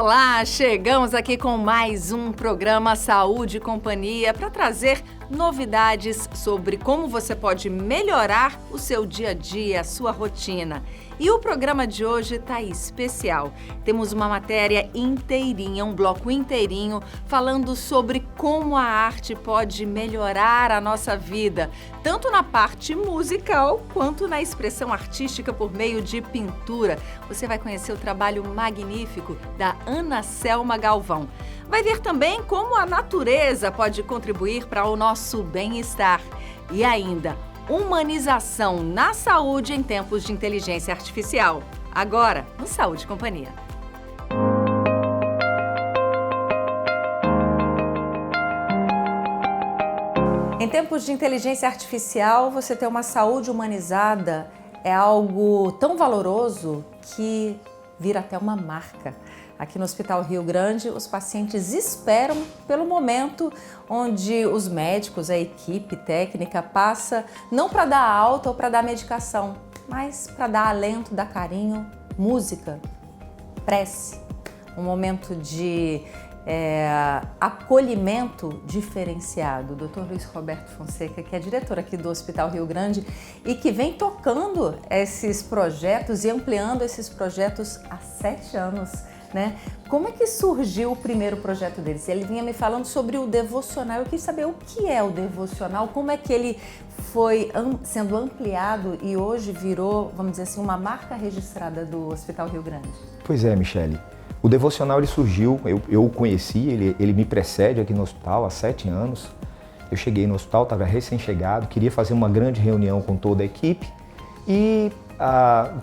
Olá, chegamos aqui com mais um programa Saúde e Companhia para trazer novidades sobre como você pode melhorar o seu dia a dia, a sua rotina. E o programa de hoje está especial. Temos uma matéria inteirinha, um bloco inteirinho, falando sobre como a arte pode melhorar a nossa vida, tanto na parte musical quanto na expressão artística por meio de pintura. Você vai conhecer o trabalho magnífico da Ana Selma Galvão. Vai ver também como a natureza pode contribuir para o nosso bem-estar. E ainda, humanização na saúde em tempos de inteligência artificial. Agora, no Saúde e Companhia. Em tempos de inteligência artificial, você ter uma saúde humanizada é algo tão valoroso que vira até uma marca. Aqui no Hospital Rio Grande, os pacientes esperam pelo momento onde os médicos, a equipe técnica passa não para dar alta ou para dar medicação, mas para dar alento, dar carinho, música, prece, um momento de acolhimento diferenciado. O Dr. Luiz Roberto Fonseca, que é diretor aqui do Hospital Rio Grande e que vem tocando esses projetos e ampliando esses projetos há 7 anos. Né? Como é que surgiu o primeiro projeto deles? Ele vinha me falando sobre o devocional. Eu quis saber o que é o devocional, como é que ele foi sendo ampliado e hoje virou, vamos dizer assim, uma marca registrada do Hospital Rio Grande. Pois é, Michele. O devocional ele surgiu, eu o conheci, ele me precede aqui no hospital há 7 anos. Eu cheguei no hospital, estava recém-chegado, queria fazer uma grande reunião com toda a equipe e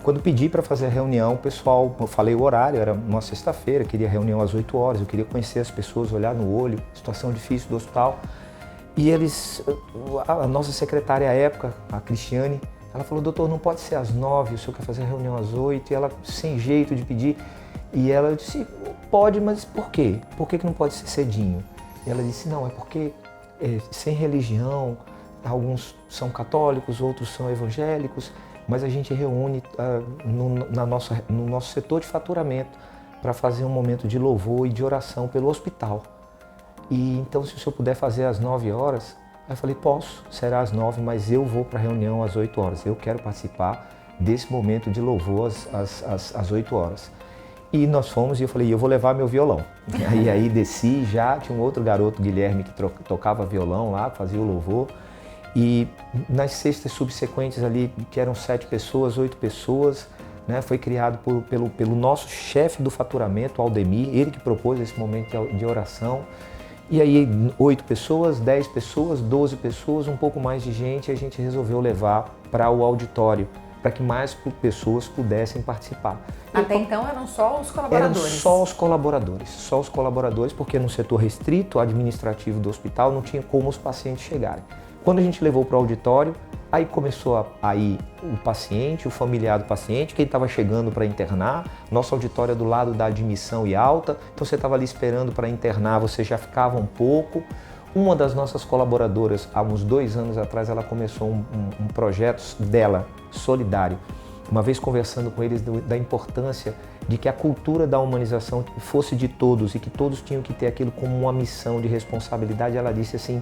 quando pedi para fazer a reunião, o pessoal, eu falei o horário, era uma sexta-feira, queria reunião às 8 horas, eu queria conhecer as pessoas, olhar no olho, situação difícil do hospital. E eles, a nossa secretária à época, a Cristiane, ela falou, doutor, não pode ser às 9, o senhor quer fazer a reunião às 8, e ela sem jeito de pedir. E ela disse, pode, mas por quê? Por que não pode ser cedinho? E ela disse, não, é porque sem religião, alguns são católicos, outros são evangélicos, mas a gente reúne no nosso setor de faturamento para fazer um momento de louvor e de oração pelo hospital. E então, se o senhor puder fazer às 9 horas, aí eu falei, posso, será às 9, mas eu vou para a reunião às 8 horas. Eu quero participar desse momento de louvor às 8 horas. E nós fomos e eu falei, eu vou levar meu violão. E aí desci já, tinha um outro garoto, Guilherme, que tocava violão lá, fazia o louvor. E nas sextas subsequentes ali, que eram 7 pessoas, 8 pessoas, né, foi criado pelo nosso chefe do faturamento, Aldemir, ele que propôs esse momento de oração. E aí 8 pessoas, 10 pessoas, 12 pessoas, um pouco mais de gente, a gente resolveu levar para o auditório, para que mais pessoas pudessem participar. Até então eram só os colaboradores? Eram só os colaboradores, porque no setor restrito, administrativo do hospital, não tinha como os pacientes chegarem. Quando a gente levou para o auditório, aí começou a ir o paciente, o familiar do paciente, quem estava chegando para internar. Nosso auditório é do lado da admissão e alta, então você estava ali esperando para internar, você já ficava um pouco. Uma das nossas colaboradoras, há uns 2 anos atrás, ela começou um projeto dela, solidário. Uma vez conversando com eles da importância de que a cultura da humanização fosse de todos e que todos tinham que ter aquilo como uma missão de responsabilidade, ela disse assim,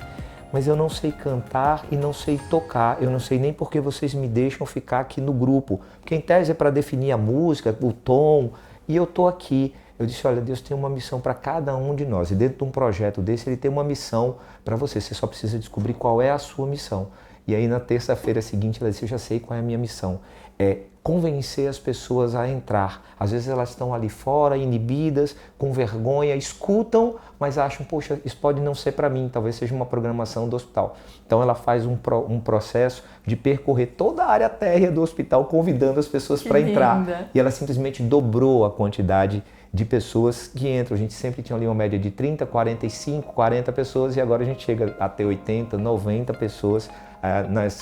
mas eu não sei cantar e não sei tocar, eu não sei nem porque vocês me deixam ficar aqui no grupo, porque em tese é para definir a música, o tom, e eu estou aqui. Eu disse, olha, Deus tem uma missão para cada um de nós, e dentro de um projeto desse, Ele tem uma missão para você só precisa descobrir qual é a sua missão. E aí na terça-feira seguinte ela disse, eu já sei qual é a minha missão, é convencer as pessoas a entrar. Às vezes elas estão ali fora, inibidas, com vergonha, escutam, mas acham, poxa, isso pode não ser para mim, talvez seja uma programação do hospital. Então ela faz um processo de percorrer toda a área térrea do hospital, convidando as pessoas para entrar. E ela simplesmente dobrou a quantidade de pessoas que entram. A gente sempre tinha ali uma média de 30, 45, 40 pessoas e agora a gente chega a ter 80, 90 pessoas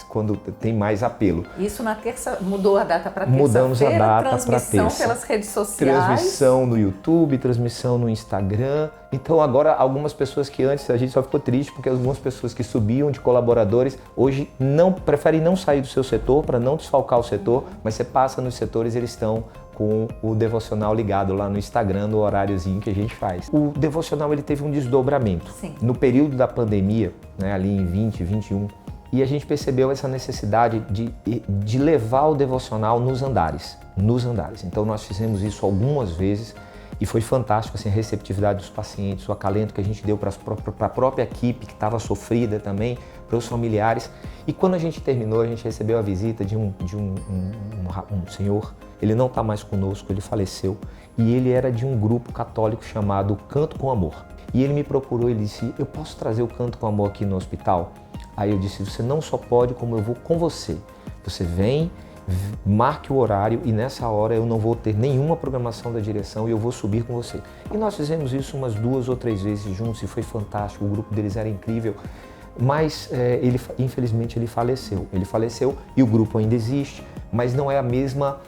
quando tem mais apelo. Isso na terça, mudou a data para terça-feira? Mudamos a data para terça. Transmissão pelas redes sociais? Transmissão no YouTube, transmissão no Instagram. Então agora algumas pessoas que antes a gente só ficou triste porque algumas pessoas que subiam de colaboradores hoje preferem não sair do seu setor para não desfalcar o setor, mas você passa nos setores eles estão com o devocional ligado lá no Instagram, no horáriozinho que a gente faz. O devocional ele teve um desdobramento. Sim. No período da pandemia, né, ali em 2021, e a gente percebeu essa necessidade de levar o devocional nos andares. Então nós fizemos isso algumas vezes e foi fantástico assim, a receptividade dos pacientes, o acalento que a gente deu para a própria equipe que estava sofrida também, para os familiares. E quando a gente terminou, a gente recebeu a visita de um senhor, ele não está mais conosco, ele faleceu, e ele era de um grupo católico chamado Canto com Amor. E ele me procurou e disse, eu posso trazer o Canto com Amor aqui no hospital? Aí eu disse, você não só pode, como eu vou com você. Você vem, marque o horário e nessa hora eu não vou ter nenhuma programação da direção e eu vou subir com você. E nós fizemos isso umas 2 ou 3 vezes juntos e foi fantástico, o grupo deles era incrível. Mas infelizmente ele faleceu. Ele faleceu e o grupo ainda existe, mas não é a mesma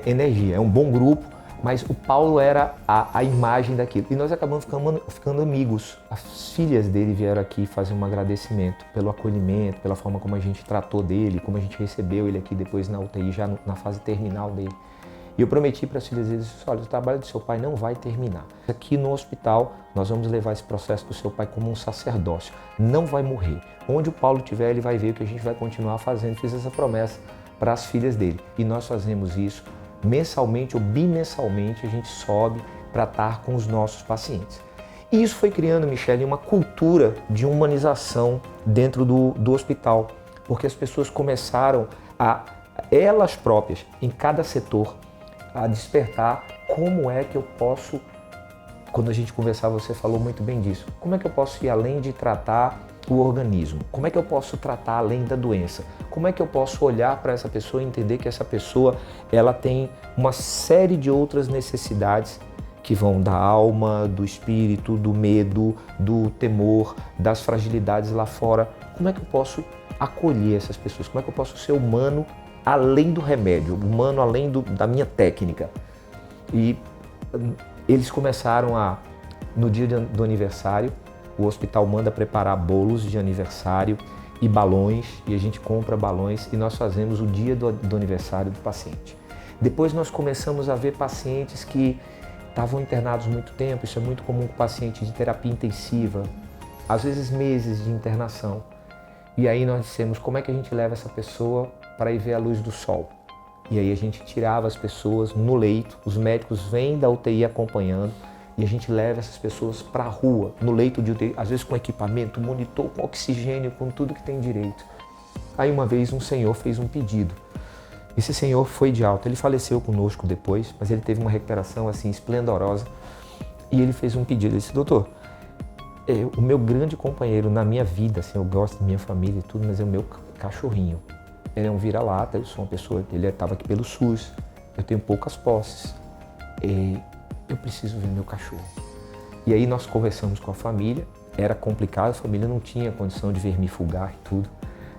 energia. É um bom grupo, mas o Paulo era a imagem daquilo. E nós acabamos ficando amigos. As filhas dele vieram aqui fazer um agradecimento pelo acolhimento, pela forma como a gente tratou dele, como a gente recebeu ele aqui depois na UTI, já na fase terminal dele. E eu prometi para as filhas dele, olha, o trabalho do seu pai não vai terminar. Aqui no hospital, nós vamos levar esse processo do seu pai como um sacerdócio. Não vai morrer. Onde o Paulo estiver, ele vai ver o que a gente vai continuar fazendo. Fiz essa promessa para as filhas dele. E nós fazemos isso mensalmente ou bimensalmente, a gente sobe para estar com os nossos pacientes. E isso foi criando, Michele, uma cultura de humanização dentro do hospital, porque as pessoas começaram elas próprias, em cada setor, a despertar como é que eu posso, quando a gente conversava, você falou muito bem disso, como é que eu posso ir além de tratar o organismo? Como é que eu posso tratar além da doença? Como é que eu posso olhar para essa pessoa e entender que essa pessoa ela tem uma série de outras necessidades que vão da alma, do espírito, do medo, do temor, das fragilidades lá fora. Como é que eu posso acolher essas pessoas? Como é que eu posso ser humano além do remédio, humano além da minha técnica? E eles começaram no dia do aniversário, o hospital manda preparar bolos de aniversário e balões, e a gente compra balões e nós fazemos o dia do aniversário do paciente. Depois nós começamos a ver pacientes que estavam internados muito tempo, isso é muito comum com paciente de terapia intensiva, às vezes meses de internação. E aí nós dissemos, como é que a gente leva essa pessoa para ir ver a luz do sol? E aí a gente tirava as pessoas no leito, os médicos vêm da UTI acompanhando, e a gente leva essas pessoas para a rua, no leito de UTI, às vezes com equipamento, monitor, com oxigênio, com tudo que tem direito. Aí uma vez um senhor fez um pedido. Esse senhor foi de alta, ele faleceu conosco depois, mas ele teve uma recuperação assim esplendorosa. E ele fez um pedido, ele disse, doutor, o meu grande companheiro na minha vida, assim, eu gosto da minha família e tudo, mas é o meu cachorrinho. Ele é um vira-lata, eu sou uma pessoa, ele estava aqui pelo SUS, eu tenho poucas posses. Eu preciso ver meu cachorro. E aí nós conversamos com a família, era complicado, a família não tinha condição de vermifugar e tudo.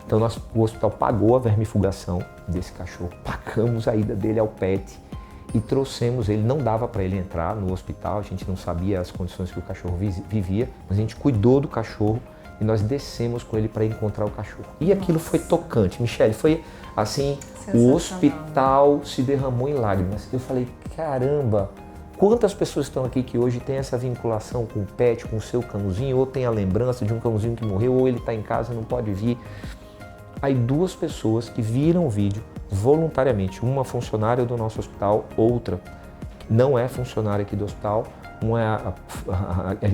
Então o hospital pagou a vermifugação desse cachorro, pagamos a ida dele ao PET e trouxemos ele. Não dava para ele entrar no hospital, a gente não sabia as condições que o cachorro vivia, mas a gente cuidou do cachorro e nós descemos com ele para encontrar o cachorro. E aquilo foi tocante, Michele, foi assim, o hospital se derramou em lágrimas. Eu falei, caramba, quantas pessoas estão aqui que hoje têm essa vinculação com o pet, com o seu cãozinho, ou tem a lembrança de um cãozinho que morreu, ou ele está em casa e não pode vir. Aí 2 pessoas que viram o vídeo voluntariamente, uma funcionária do nosso hospital, outra não é funcionária aqui do hospital,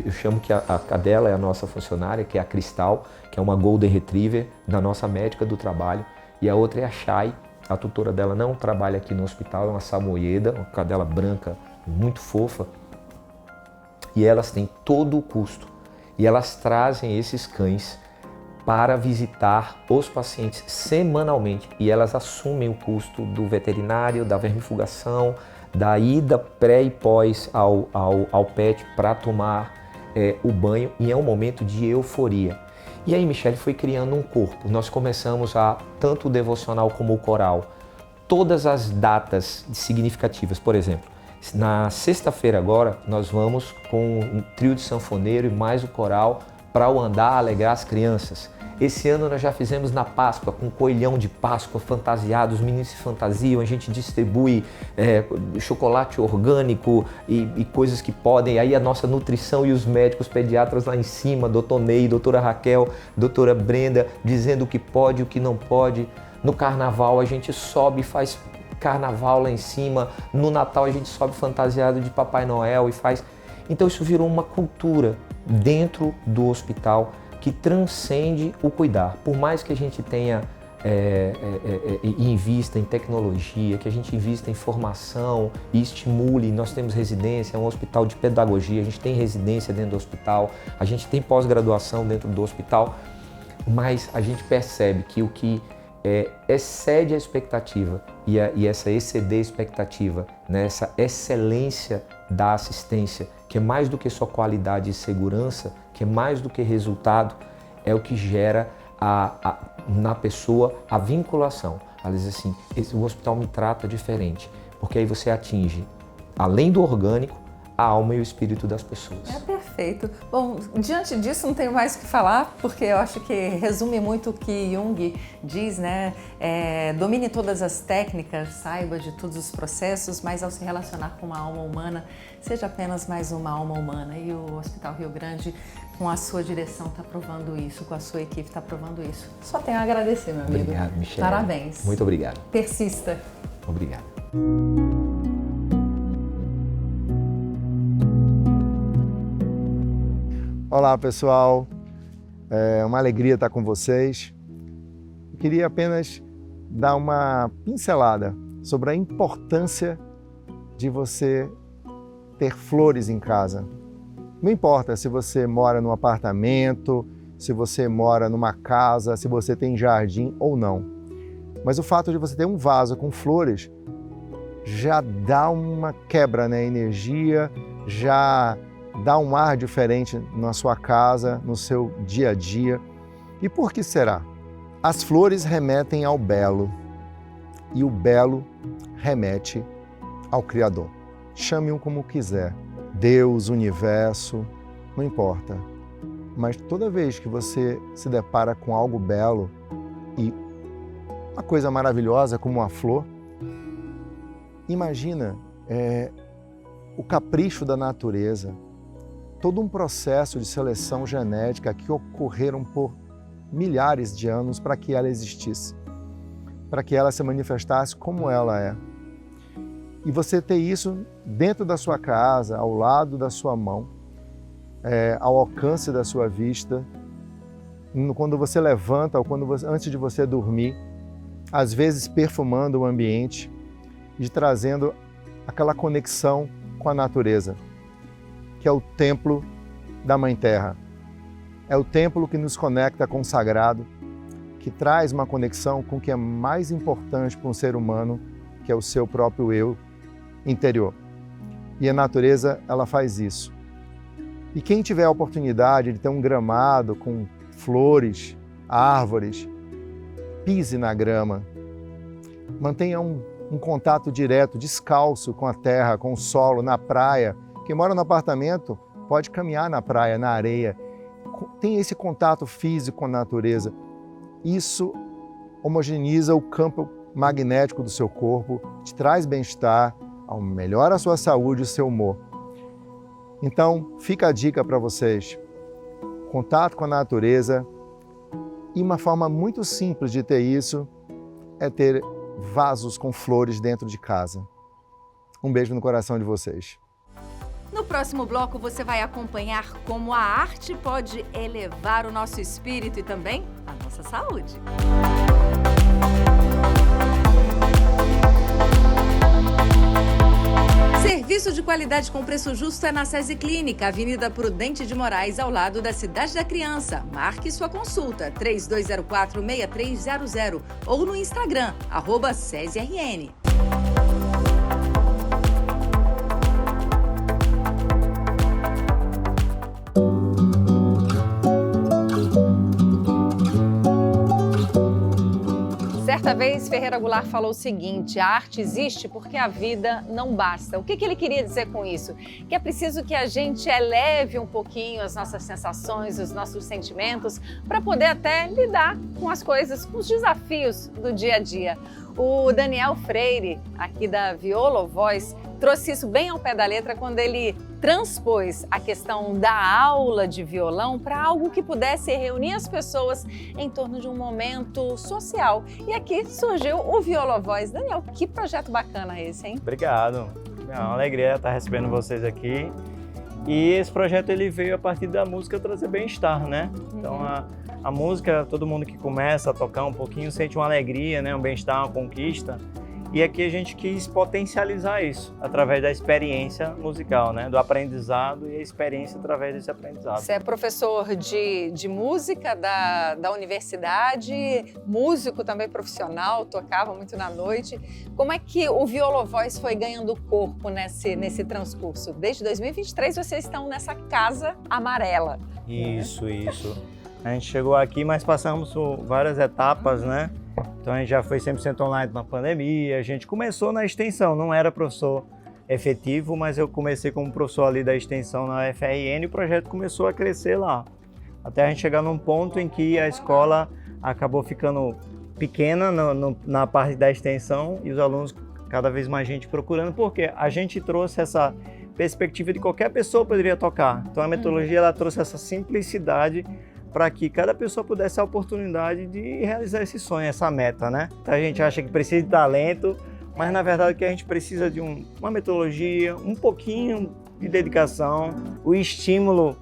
eu chamo que a dela é a nossa funcionária, que é a Cristal, que é uma Golden Retriever da nossa médica do trabalho, e a outra é a Chay, a tutora dela não trabalha aqui no hospital, é uma samoyeda, uma cadela branca, muito fofa, e elas têm todo o custo, e elas trazem esses cães para visitar os pacientes semanalmente, e elas assumem o custo do veterinário, da vermifugação, da ida pré e pós ao pet para tomar o banho, e é um momento de euforia. E aí, Michele, foi criando um corpo. Nós começamos tanto o devocional como o coral, todas as datas significativas. Por exemplo, na sexta-feira agora, nós vamos com um trio de sanfoneiro e mais o coral para o andar alegrar as crianças. Esse ano nós já fizemos na Páscoa, com coelhão de Páscoa fantasiado, os meninos se fantasiam, a gente distribui chocolate orgânico e coisas que podem, aí a nossa nutrição e os médicos pediatras lá em cima, doutor Ney, doutora Raquel, doutora Brenda, dizendo o que pode e o que não pode. No carnaval a gente sobe e faz carnaval lá em cima, no Natal a gente sobe fantasiado de Papai Noel e faz... Então isso virou uma cultura dentro do hospital que transcende o cuidar. Por mais que a gente tenha invista em tecnologia, que a gente invista em formação e estimule, nós temos residência, é um hospital de pedagogia, a gente tem residência dentro do hospital, a gente tem pós-graduação dentro do hospital, mas a gente percebe que o que excede a expectativa e essa exceder a expectativa, né, essa excelência da assistência, que é mais do que só qualidade e segurança, que é mais do que resultado, é o que gera na pessoa a vinculação. Ela diz assim, o hospital me trata diferente, porque aí você atinge, além do orgânico, a alma e o espírito das pessoas. É perfeito. Bom, diante disso não tenho mais o que falar, porque eu acho que resume muito o que Jung diz, né? Domine todas as técnicas, saiba de todos os processos, mas ao se relacionar com uma alma humana, seja apenas mais uma alma humana. E o Hospital Rio Grande, com a sua direção, está provando isso, com a sua equipe está provando isso. Só tenho a agradecer, meu amigo. Obrigado, Michele. Parabéns. Muito obrigado. Persista. Obrigado. Olá pessoal, é uma alegria estar com vocês. Eu queria apenas dar uma pincelada sobre a importância de você ter flores em casa. Não importa se você mora num apartamento, se você mora numa casa, se você tem jardim ou não. Mas o fato de você ter um vaso com flores já dá uma quebra na energia, já dá um ar diferente na sua casa, no seu dia a dia. E por que será? As flores remetem ao belo e o belo remete ao Criador. Chame-o como quiser, Deus, universo, não importa. Mas toda vez que você se depara com algo belo e uma coisa maravilhosa como uma flor, imagina o capricho da natureza, todo um processo de seleção genética que ocorreram por milhares de anos para que ela existisse, para que ela se manifestasse como ela é. E você ter isso dentro da sua casa, ao lado da sua mão, ao alcance da sua vista, quando você levanta ou antes de você dormir, às vezes perfumando o ambiente e trazendo aquela conexão com a natureza, que é o templo da Mãe Terra. É o templo que nos conecta com o sagrado, que traz uma conexão com o que é mais importante para um ser humano, que é o seu próprio eu interior. E a natureza, ela faz isso. E quem tiver a oportunidade de ter um gramado com flores, árvores, pise na grama. Mantenha um contato direto, descalço com a terra, com o solo, na praia. Quem mora no apartamento pode caminhar na praia, na areia. Tem esse contato físico com a natureza. Isso homogeneiza o campo magnético do seu corpo, te traz bem-estar, melhora a sua saúde e o seu humor. Então, fica a dica para vocês. Contato com a natureza. E uma forma muito simples de ter isso é ter vasos com flores dentro de casa. Um beijo no coração de vocês. No próximo bloco, você vai acompanhar como a arte pode elevar o nosso espírito e também a nossa saúde. Serviço de qualidade com preço justo é na SESI Clínica, Avenida Prudente de Moraes, ao lado da Cidade da Criança. Marque sua consulta, 3204-6300 ou no Instagram, @SESIRN. Certa vez, Ferreira Goulart falou o seguinte: a arte existe porque a vida não basta. O que ele queria dizer com isso? Que é preciso que a gente eleve um pouquinho as nossas sensações, os nossos sentimentos, para poder até lidar com as coisas, com os desafios do dia a dia. O Daniel Freire, aqui da Violovoz, trouxe isso bem ao pé da letra quando ele transpôs a questão da aula de violão para algo que pudesse reunir as pessoas em torno de um momento social. E aqui surgiu o Violovoz. Daniel, que projeto bacana esse, hein? Obrigado. É uma alegria estar recebendo vocês aqui. E esse projeto ele veio a partir da música trazer bem-estar, né? Então a música, todo mundo que começa a tocar um pouquinho sente uma alegria, né? Um bem-estar, uma conquista. E aqui a gente quis potencializar isso através da experiência musical, né? Do aprendizado e a experiência através desse aprendizado. Você é professor de música da universidade, músico também profissional, tocava muito na noite. Como é que o Violovoz foi ganhando corpo nesse transcurso? Desde 2023 vocês estão nessa Casa Amarela. Isso. A gente chegou aqui, mas passamos por várias etapas, né? Então a gente já foi 100% online na pandemia, a gente começou na extensão, não era professor efetivo, mas eu comecei como professor ali da extensão na UFRN e o projeto começou a crescer lá. Até a gente chegar num ponto em que a escola acabou ficando pequena na parte da extensão e os alunos, cada vez mais gente procurando, porque a gente trouxe essa perspectiva de qualquer pessoa poderia tocar. Então a metodologia ela trouxe essa simplicidade para que cada pessoa pudesse a oportunidade de realizar esse sonho, essa meta, né? Então a gente acha que precisa de talento, mas na verdade que a gente precisa de uma metodologia, um pouquinho de dedicação, o estímulo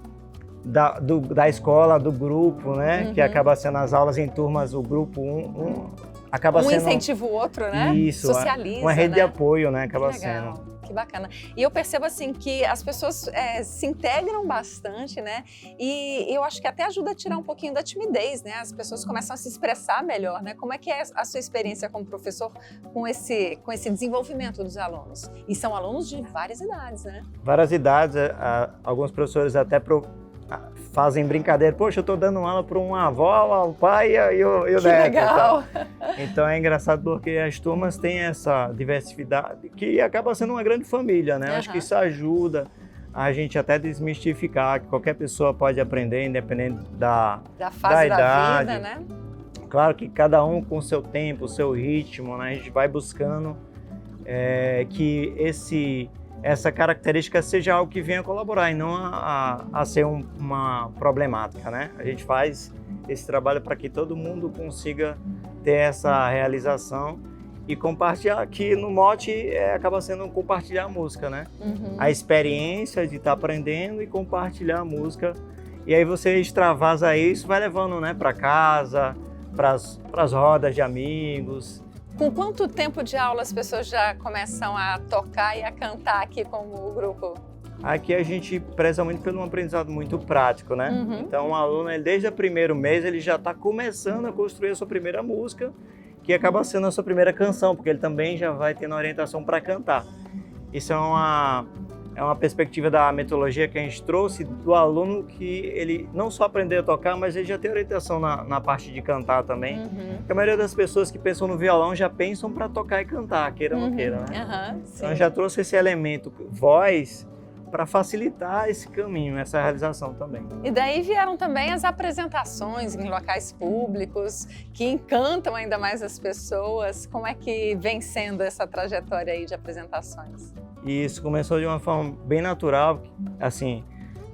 da escola, do grupo, né? Que acaba sendo as aulas em turmas, o grupo acaba sendo... incentiva o outro, né? Isso, socializa, uma rede né? de apoio, né? Acaba Que legal. sendo... Que bacana. E eu percebo assim que as pessoas se integram bastante, né? E eu acho que até ajuda a tirar um pouquinho da timidez, né? As pessoas começam a se expressar melhor, né? Como é que é a sua experiência como professor com esse desenvolvimento dos alunos? E são alunos de várias idades, né? Várias idades, alguns professores até fazem brincadeira. Poxa, eu estou dando aula para uma avó, um pai e o neto. Legal! Então é engraçado porque as turmas têm essa diversidade que acaba sendo uma grande família, né? Acho que isso ajuda a gente até desmistificar que qualquer pessoa pode aprender, independente da fase da idade. vida, né? Claro que cada um com o seu tempo, o seu ritmo, né? A gente vai buscando que essa característica seja algo que venha colaborar e não a ser uma problemática, né? A gente faz esse trabalho para que todo mundo consiga ter essa realização e compartilhar, que no mote acaba sendo compartilhar a música, né? A experiência de estar aprendendo e compartilhar a música. E aí você extravasa isso, vai levando, né, para casa, para as rodas de amigos. Com quanto tempo de aula as pessoas já começam a tocar e a cantar aqui com o grupo? Aqui a gente preza muito pelo um aprendizado muito prático, né? Então o aluno, desde o primeiro mês, ele já está começando a construir a sua primeira música, que acaba sendo a sua primeira canção, porque ele também já vai tendo orientação para cantar. Isso é uma perspectiva da metodologia que a gente trouxe do aluno, que ele não só aprendeu a tocar, mas ele já tem orientação na parte de cantar também. Porque a maioria das pessoas que pensam no violão já pensam para tocar e cantar, queira ou não queira, né? Então eu já trouxe esse elemento voz para facilitar esse caminho, essa realização também. E daí vieram também as apresentações em locais públicos, que encantam ainda mais as pessoas. Como é que vem sendo essa trajetória aí de apresentações? E isso começou de uma forma bem natural, assim,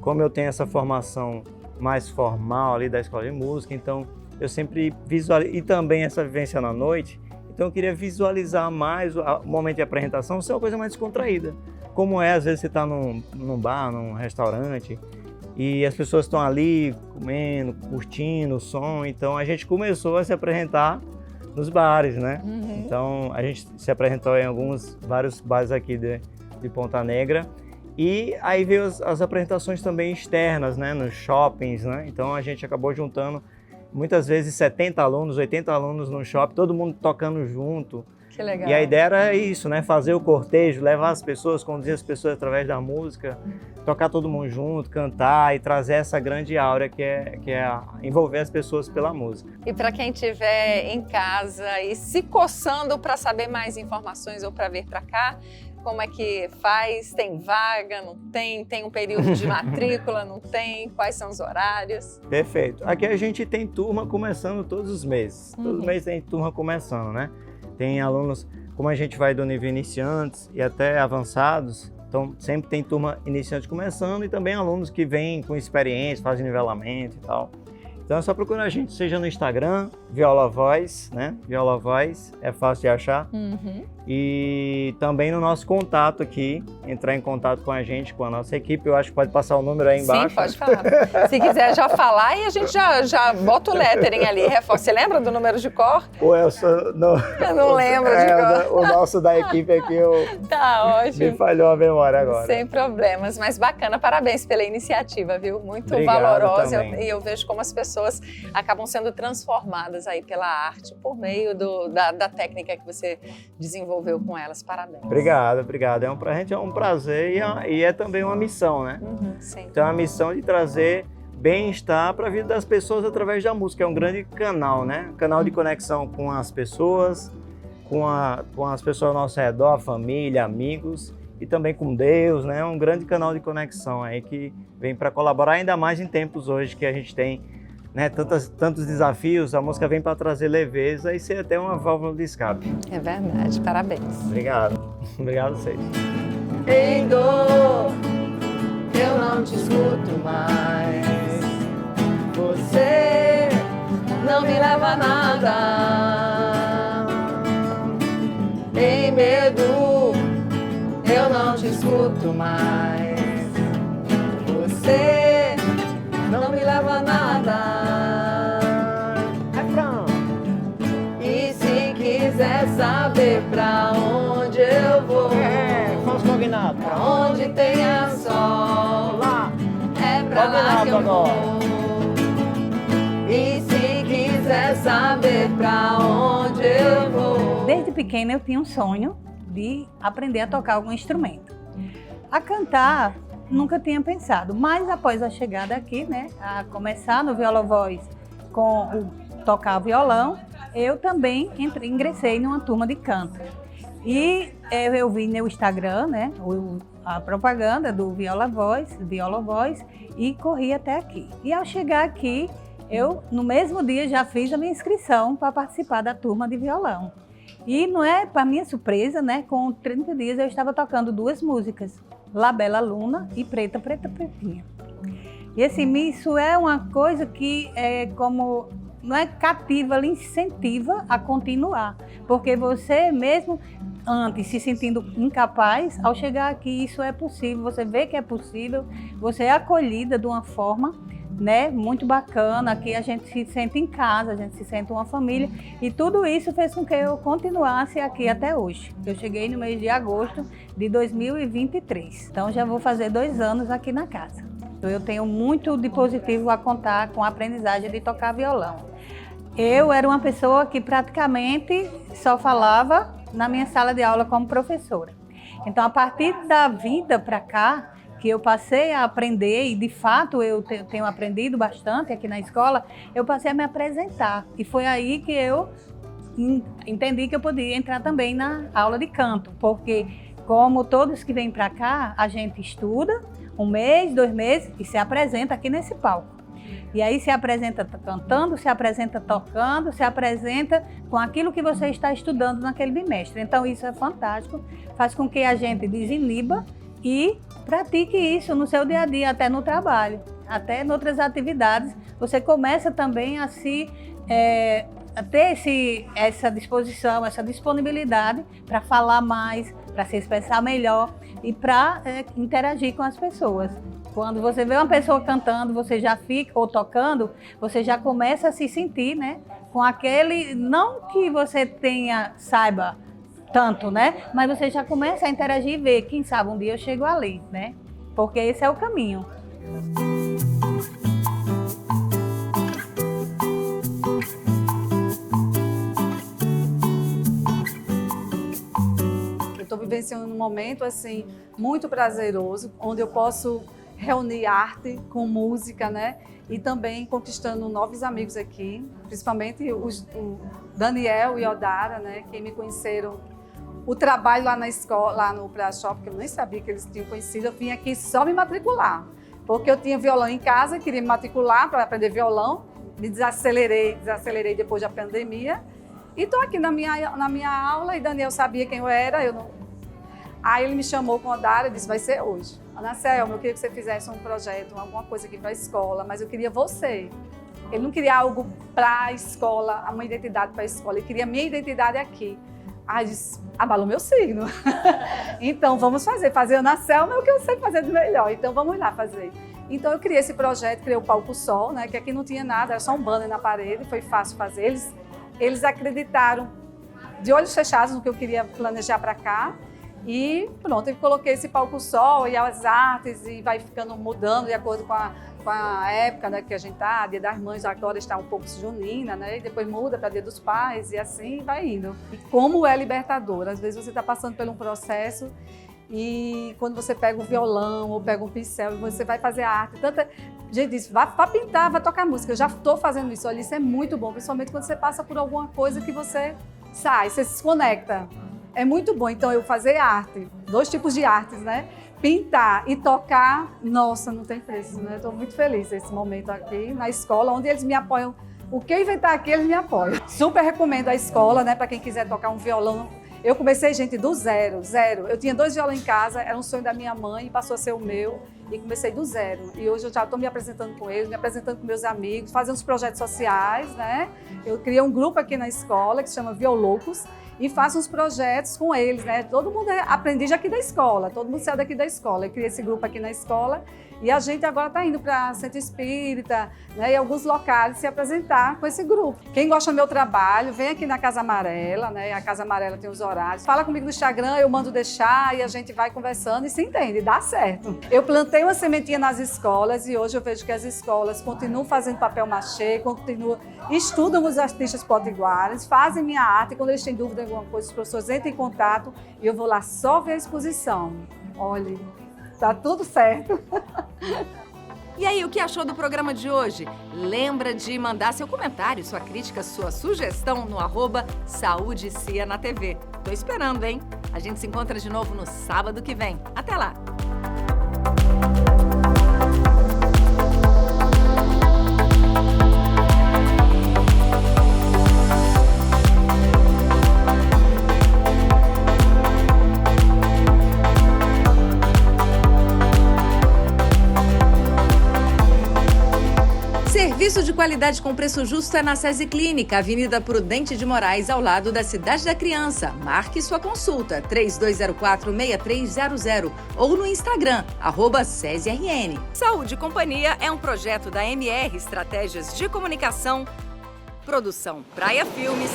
como eu tenho essa formação mais formal ali da escola de música, então eu sempre visualizo, e também essa vivência na noite, então eu queria visualizar mais o momento de apresentação ser uma coisa mais descontraída. Como às vezes você está num bar, num restaurante, e as pessoas estão ali comendo, curtindo o som, então a gente começou a se apresentar nos bares, né? Então a gente se apresentou em vários bares aqui de Ponta Negra, e aí veio as apresentações também externas, né? Nos shoppings, né? Então a gente acabou juntando muitas vezes 70 alunos, 80 alunos no shopping, todo mundo tocando junto. Que legal. E a ideia era isso, né? Fazer o cortejo, levar as pessoas, conduzir as pessoas através da música, tocar todo mundo junto, cantar e trazer essa grande áurea que é envolver as pessoas pela música. E para quem estiver em casa e se coçando para saber mais informações ou para vir para cá, como é que faz? Tem vaga? Não tem? Tem um período de matrícula? Não tem? Quais são os horários? Perfeito. Aqui a gente tem turma começando todos os meses. Todos os meses tem turma começando, né? Tem alunos, como a gente vai do nível iniciantes e até avançados, então sempre tem turma iniciante começando e também alunos que vêm com experiência, fazem nivelamento e tal. Então é só procurar a gente, seja no Instagram, Viola Voz, né? Viola Voz, é fácil de achar. E também no nosso contato aqui, entrar em contato com a gente, com a nossa equipe. Eu acho que pode passar o número aí embaixo. Sim, pode falar. Se quiser já falar e a gente já bota o lettering ali. Você lembra do número de cor? Ou eu não lembro de cor. O nosso da equipe aqui, Tá ótimo. Me falhou a memória agora. Sem problemas, mas bacana. Parabéns pela iniciativa, viu? Muito Obrigado valorosa. também. E eu vejo como as pessoas acabam sendo transformadas aí pela arte por meio da técnica que você desenvolveu com elas. Parabéns. Obrigado. Pra gente é um prazer e é também uma missão, né? Sim. Então é a missão de trazer bem-estar para a vida das pessoas através da música. É um grande canal, né? Canal de conexão com as pessoas, com as pessoas ao nosso redor, a família, amigos e também com Deus, né? É um grande canal de conexão aí que vem para colaborar ainda mais em tempos hoje que a gente tem, né, tantos desafios. A música vem para trazer leveza e ser até uma válvula de escape. É verdade, parabéns. Obrigado. Obrigado a vocês. Em dor, eu não te escuto mais. Você não me leva a nada. Em medo, eu não te escuto mais. Você não me leva a nada. E se quiser saber pra onde eu vou, Vamos combinar. pra onde tenha sol, Lá. é pra lá que eu Combinado vou. E se quiser saber pra onde eu vou. Desde pequena eu tinha um sonho de aprender a tocar algum instrumento. A cantar, nunca tinha pensado, mas após a chegada aqui, né, a começar no Viola Voz com tocar violão, eu também ingressei numa turma de canto. E eu vi no Instagram, né, a propaganda do Viola Voz, e corri até aqui. E ao chegar aqui, eu, no mesmo dia, já fiz a minha inscrição para participar da turma de violão. E não é, para minha surpresa, né, com 30 dias eu estava tocando 2 músicas, La Bela Luna e Preta, Preta, Pretinha. E assim, isso é uma coisa que não é cativa, lhe incentiva a continuar. Porque você mesmo, antes se sentindo incapaz, ao chegar aqui isso é possível, você vê que é possível, você é acolhida de uma forma, né, muito bacana. Aqui a gente se sente em casa, a gente se sente uma família, e tudo isso fez com que eu continuasse aqui até hoje. Eu cheguei no mês de agosto de 2023, então já vou fazer 2 anos aqui na casa. Então eu tenho muito de positivo a contar com a aprendizagem de tocar violão. Eu era uma pessoa que praticamente só falava na minha sala de aula como professora. Então a partir da vinda para cá, que eu passei a aprender, e de fato eu tenho aprendido bastante aqui na escola, eu passei a me apresentar. E foi aí que eu entendi que eu podia entrar também na aula de canto, porque como todos que vêm para cá, a gente estuda 1 mês, 2 meses e se apresenta aqui nesse palco. E aí se apresenta cantando, se apresenta tocando, se apresenta com aquilo que você está estudando naquele bimestre. Então isso é fantástico, faz com que a gente desiniba e pratique isso no seu dia a dia, até no trabalho, até em outras atividades. Você começa também a ter essa disposição, essa disponibilidade para falar mais, para se expressar melhor e para interagir com as pessoas. Quando você vê uma pessoa cantando, você já fica, ou tocando, você já começa a se sentir, né, com aquele, não que você saiba tanto, né, mas você já começa a interagir e ver, quem sabe um dia eu chego ali, né, porque esse é o caminho. estou vivenciando um momento assim muito prazeroso, onde eu posso reunir arte com música, né? E também conquistando novos amigos aqui, principalmente o Daniel e Odara, né? Que me conheceram o trabalho lá na escola, lá no Pra-Shop, que eu nem sabia que eles tinham conhecido. Eu vim aqui só me matricular, porque eu tinha violão em casa, queria me matricular para aprender violão. Me desacelerei depois da pandemia. E estou aqui na minha aula e Daniel sabia quem eu era. Aí ele me chamou com a Odara e disse, vai ser hoje. Ana Selma, eu queria que você fizesse um projeto, alguma coisa aqui para a escola, mas eu queria você. Ele não queria algo para a escola, uma identidade para a escola, ele queria a minha identidade aqui. Aí eu disse, abalou meu signo. Então vamos fazer Ana Selma é o que eu sei fazer de melhor, então vamos lá fazer. Então eu criei esse projeto, criei o Palco Sol, né, que aqui não tinha nada, era só um banner na parede, foi fácil fazer. Eles acreditaram de olhos fechados no que eu queria planejar para cá. E pronto, eu coloquei esse Palco Sol e as artes e vai ficando mudando de acordo com a época, né, que a gente está. Dia das Mães agora está um pouco junina, né? E depois muda para Dia dos Pais e assim vai indo. E como é libertador, às vezes você está passando por um processo e quando você pega o violão ou pega um pincel e você vai fazer arte, tanta gente diz, vai pintar, vai tocar música. Eu já estou fazendo isso, olha, isso é muito bom, principalmente quando você passa por alguma coisa que você sai, você se desconecta. É muito bom, então eu fazer arte, 2 tipos de artes, né? Pintar e tocar, nossa, não tem preço, né? Estou muito feliz nesse momento aqui na escola, onde eles me apoiam. O que eu inventar aqui, eles me apoiam. Super recomendo a escola, né? Para quem quiser tocar um violão. Eu comecei, gente, do zero. Eu tinha 2 violões em casa, era um sonho da minha mãe, passou a ser o meu. E comecei do zero. E hoje eu já estou me apresentando com eles, me apresentando com meus amigos, fazendo os projetos sociais, né? Eu criei um grupo aqui na escola que se chama Violoucos e faço uns projetos com eles, né? Todo mundo é aprendiz aqui da escola, todo mundo saiu daqui da escola. Eu criei esse grupo aqui na escola e a gente agora está indo para Centro Espírita, né? E alguns locais se apresentar com esse grupo. Quem gosta do meu trabalho, vem aqui na Casa Amarela, né? A Casa Amarela tem os horários. Fala comigo no Instagram, eu mando deixar e a gente vai conversando e se entende, dá certo. Eu plantei uma sementinha nas escolas e hoje eu vejo que as escolas continuam fazendo papel machê, estudam os artistas potiguares, fazem minha arte. Quando eles têm dúvida de alguma coisa, os professores entram em contato e eu vou lá só ver a exposição. Olha, tá tudo certo. E aí, o que achou do programa de hoje? Lembra de mandar seu comentário, sua crítica, sua sugestão no @SaúdeCia na TV. Tô esperando, hein? A gente se encontra de novo no sábado que vem. Até lá! Serviço de qualidade com preço justo é na SESI Clínica, Avenida Prudente de Moraes, ao lado da Cidade da Criança. Marque sua consulta, 3204-6300 ou no Instagram, @SESIRN. Saúde e Companhia é um projeto da MR Estratégias de Comunicação, produção Praia Filmes,